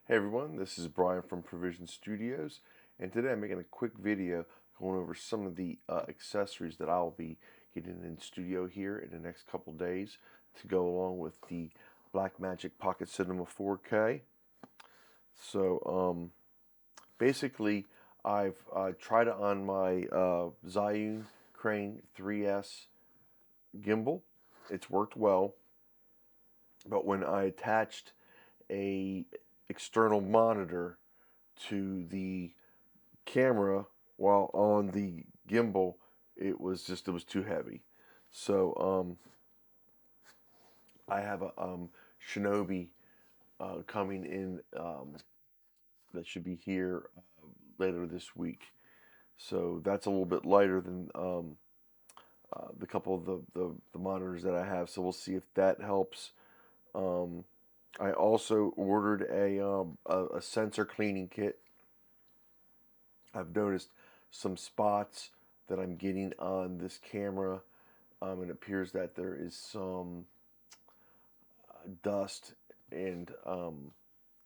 Hey everyone, this is Brian from Provision Studios, and today I'm making a quick video going over some of the accessories that I'll be getting in studio here in the next couple days to go along with the Blackmagic Pocket Cinema 4K. So basically I've tried it on my Zhiyun Crane 3S gimbal. It's worked well, but when I attached a external monitor to the camera while on the gimbal, it was too heavy. So I have a Shinobi coming in that should be here later this week. So that's a little bit lighter than the couple of the monitors that I have. So we'll see if that helps. I also ordered a sensor cleaning kit. I've noticed some spots that I'm getting on this camera, and it appears that there is some dust and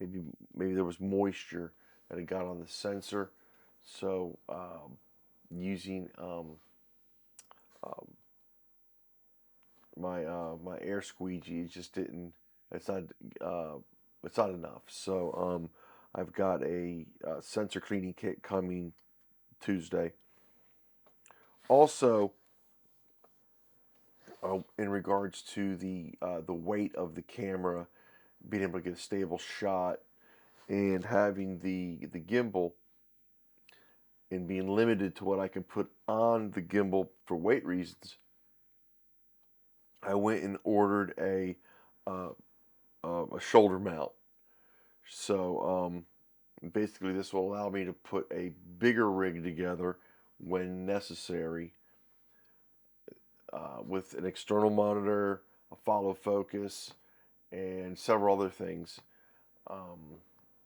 maybe there was moisture that it got on the sensor. So using my air squeegee, it just didn't. It's not it's not enough. So I've got a sensor cleaning kit coming Tuesday. Also, in regards to the weight of the camera, being able to get a stable shot, and having the gimbal, and being limited to what I can put on the gimbal for weight reasons, I went and ordered a shoulder mount. So basically, this will allow me to put a bigger rig together when necessary, with an external monitor, a follow focus, and several other things.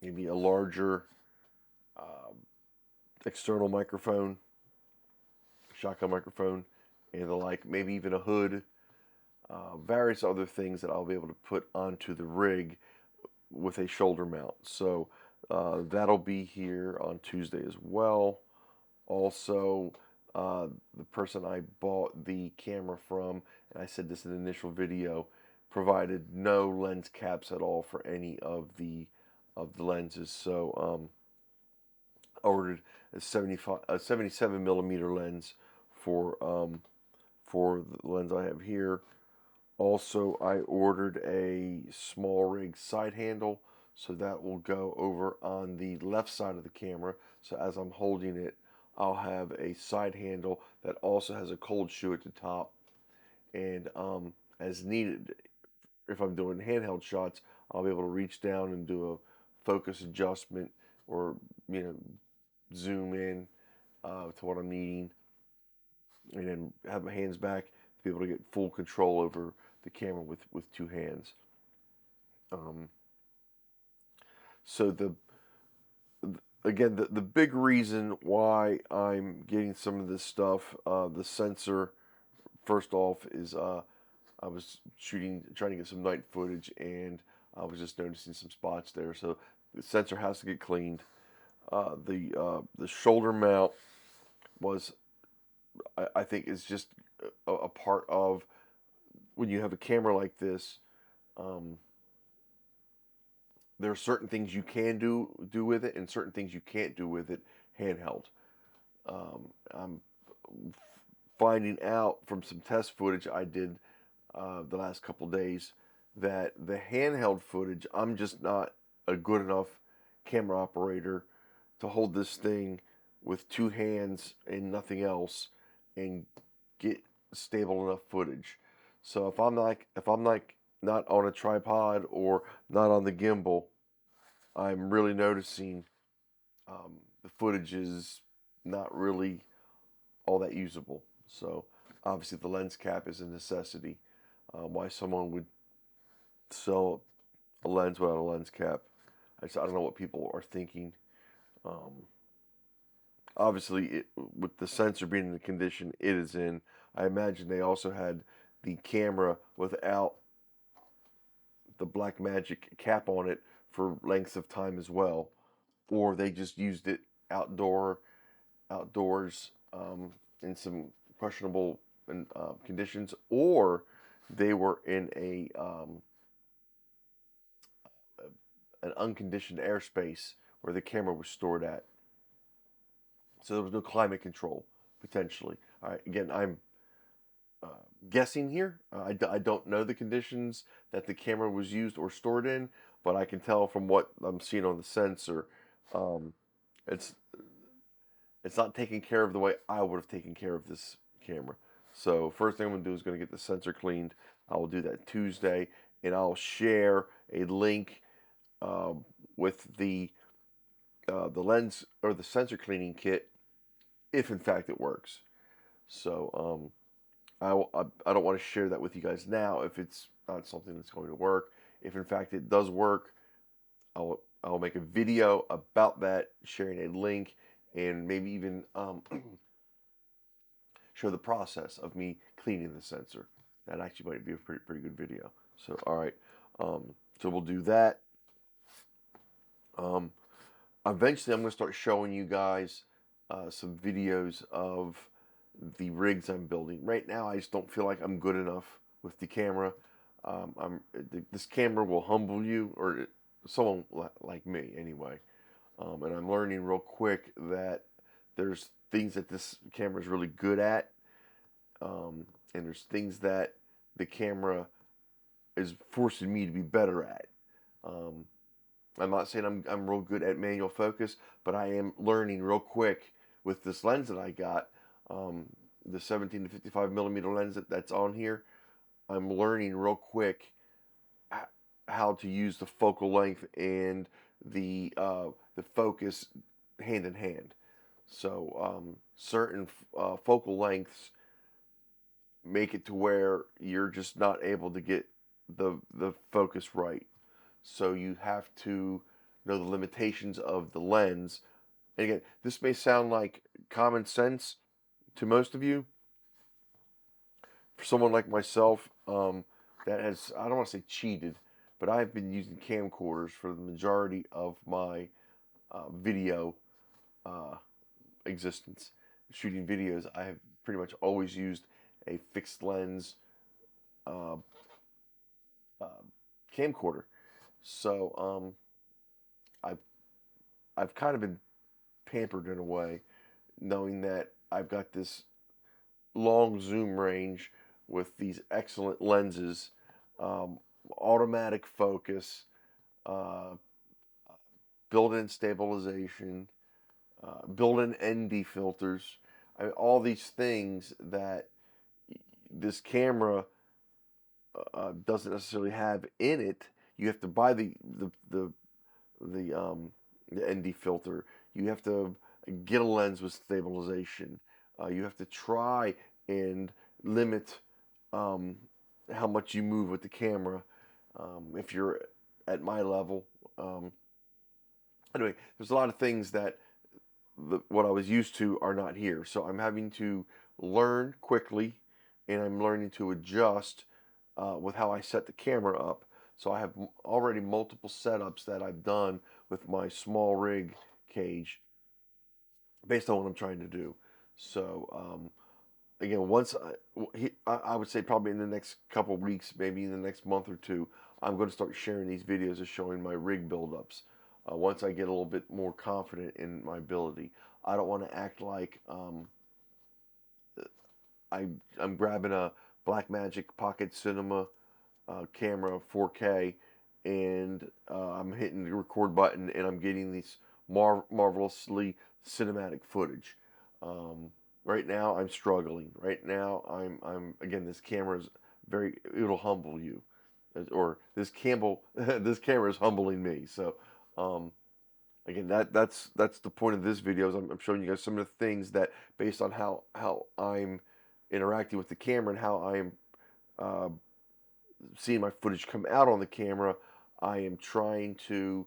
Maybe a larger external microphone, shotgun microphone, and the like. Maybe even a hood. Various other things that I'll be able to put onto the rig with a shoulder mount. So that'll be here on Tuesday as well. Also, the person I bought the camera from, and I said this in the initial video, provided no lens caps at all for any of the lenses. So ordered a 77 millimeter lens for the lens I have here. Also, I ordered a small rig side handle, so that will go over on the left side of the camera. So as I'm holding it, I'll have a side handle that also has a cold shoe at the top. And as needed, if I'm doing handheld shots, I'll be able to reach down and do a focus adjustment, or zoom in to what I'm needing, and then have my hands back to be able to get full control over the camera with two hands. So again, the big reason why I'm getting some of this stuff, the sensor, first off, is I was trying to get some night footage, and I was just noticing some spots there. So the sensor has to get cleaned. The shoulder mount was, I think, is just a part of when you have a camera like this. There are certain things you can do with it, and certain things you can't do with it handheld. I'm finding out from some test footage I did the last couple days that the handheld footage, I'm just not a good enough camera operator to hold this thing with two hands and nothing else and get stable enough footage. So if I'm not on a tripod or not on the gimbal, I'm really noticing the footage is not really all that usable. So obviously the lens cap is a necessity. Why someone would sell a lens without a lens cap, I don't know what people are thinking. Obviously, with the sensor being in the condition it is in, I imagine they also had the camera without the Blackmagic cap on it for lengths of time as well, or they just used it outdoors in some questionable conditions, or they were in an unconditioned airspace where the camera was stored at. So there was no climate control potentially. All right, again, I'm guessing here. I don't know the conditions that the camera was used or stored in, but I can tell from what I'm seeing on the sensor, um, it's it's not taken care of the way I would have taken care of this camera. So first thing I'm going to do is going to get the sensor cleaned. I will do that Tuesday, and I'll share a link with the lens or the sensor cleaning kit if in fact it works. So I don't want to share that with you guys now if it's not something that's going to work. If in fact it does work, I'll make a video about that, sharing a link, and maybe even show the process of me cleaning the sensor. That actually might be a pretty good video. So all right, so we'll do that. Eventually, I'm going to start showing you guys some videos of the rigs I'm building. Right now, I just don't feel like I'm good enough with the camera. This camera will humble you, or someone like me anyway. And I'm learning real quick that there's things that this camera is really good at, and there's things that the camera is forcing me to be better at. I'm not saying I'm real good at manual focus, but I am learning real quick with this lens that I got, the 17 to 55 millimeter lens that's on here. I'm learning real quick how to use the focal length and the focus hand in hand. So certain focal lengths make it to where you're just not able to get the focus right. So you have to know the limitations of the lens. And again, this may sound like common sense to most of you. For someone like myself, that has, I don't want to say cheated, but I've been using camcorders for the majority of my video existence. Shooting videos, I have pretty much always used a fixed lens uh, uh, camcorder. So I've kind of been pampered in a way, knowing that I've got this long zoom range with these excellent lenses, automatic focus, uh, built-in stabilization, built-in ND filters. I mean, all these things that this camera doesn't necessarily have in it. You have to buy the ND filter. You have to get a lens with stabilization. You have to try and limit how much you move with the camera if you're at my level. Anyway, there's a lot of things that what I was used to are not here. So I'm having to learn quickly, and I'm learning to adjust with how I set the camera up. So I have already multiple setups that I've done with my small rig cage based on what I'm trying to do. So again, I would say probably in the next couple weeks, maybe in the next month or two, I'm going to start sharing these videos of showing my rig buildups. Once I get a little bit more confident in my ability, I don't want to act like I'm grabbing a Blackmagic Pocket Cinema Camera 4K, and I'm hitting the record button, and I'm getting these marvelously cinematic footage. Right now, I'm struggling. Right now, I'm again. This camera is it'll humble you, or this this camera is humbling me. So, again, that's the point of this video. Is I'm showing you guys some of the things that, based on how I'm interacting with the camera and how I'm seeing my footage come out on the camera, I am trying to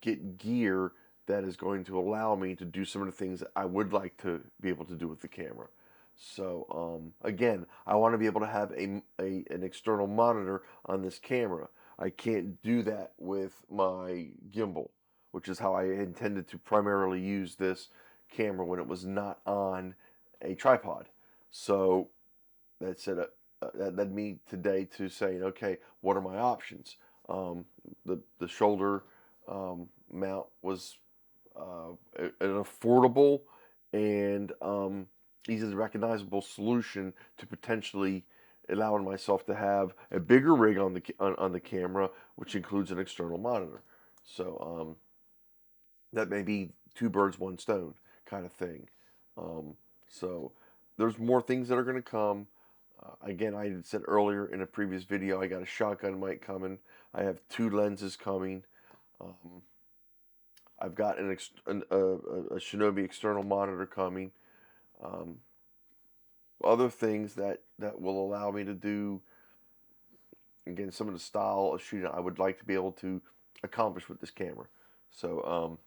get gear that is going to allow me to do some of the things that I would like to be able to do with the camera. So again, I want to be able to have an external monitor on this camera. I can't do that with my gimbal, which is how I intended to primarily use this camera when it was not on a tripod. So that's it. That led me today to saying, okay, what are my options? The shoulder mount was an affordable and easily recognizable solution to potentially allowing myself to have a bigger rig on the camera, which includes an external monitor. So that may be two birds, one stone kind of thing. So there's more things that are going to come. Again, I had said earlier in a previous video, I got a shotgun mic coming. I have two lenses coming. Um, I've got a Shinobi external monitor coming. Um, Other things that will allow me to do, again, some of the style of shooting I would like to be able to accomplish with this camera. So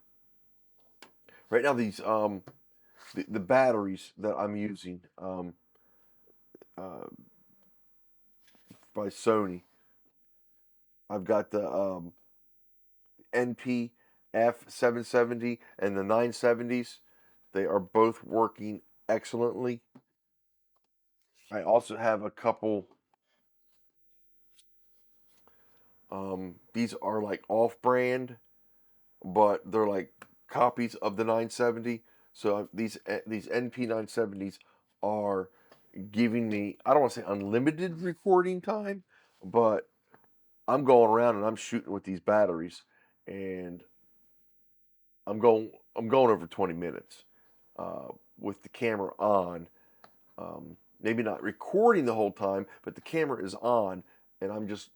right now the batteries that I'm using uh, by Sony, I've got the NP-F770 and the 970s. They are both working excellently. I also have a couple. These are like off-brand, but they're like copies of the 970. So these NP 970s are giving me, I don't want to say unlimited recording time, but I'm going around and I'm shooting with these batteries, and I'm going over 20 minutes with the camera on. Maybe not recording the whole time, but the camera is on, and I'm just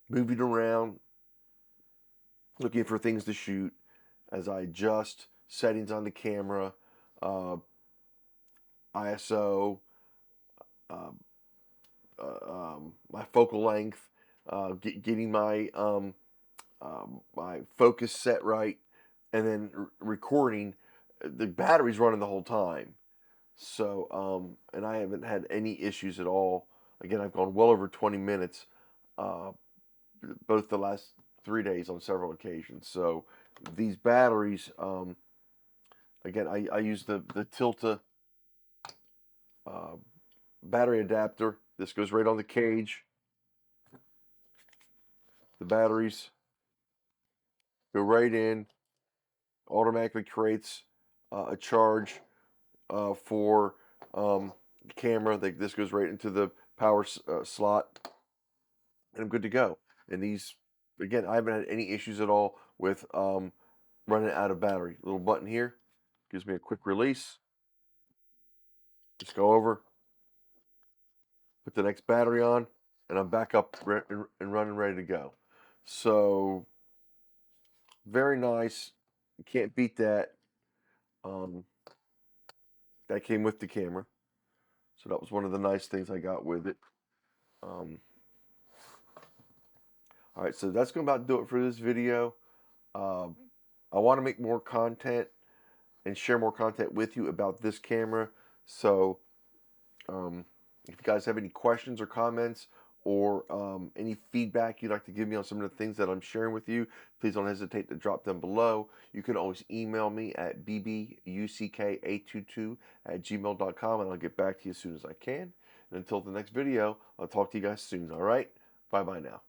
moving around, looking for things to shoot as I adjust settings on the camera, uh, ISO, uh, my focal length, getting my focus set right, and then recording. The battery's running the whole time, so and I haven't had any issues at all. Again, I've gone well over 20 minutes, uh, both the last 3 days on several occasions. So these batteries, again, I use the Tilta uh, battery adapter. This goes right on the cage. The batteries go right in, automatically creates a charge for the camera. This goes right into the power slot, and I'm good to go. And these, again, I haven't had any issues at all with running out of battery. Little button here gives me a quick release. Just go over, put the next battery on, and I'm back up and running, ready to go. So very nice. You can't beat that. Um, that came with the camera, so that was one of the nice things I got with it. Um, all right, so that's going to about do it for this video. Um, I want to make more content and share more content with you about this camera. So if you guys have any questions or comments, or any feedback you'd like to give me on some of the things that I'm sharing with you, please don't hesitate to drop them below. You can always email me at bbuck822@gmail.com, and I'll get back to you as soon as I can. And until the next video, I'll talk to you guys soon. All right? Bye-bye now.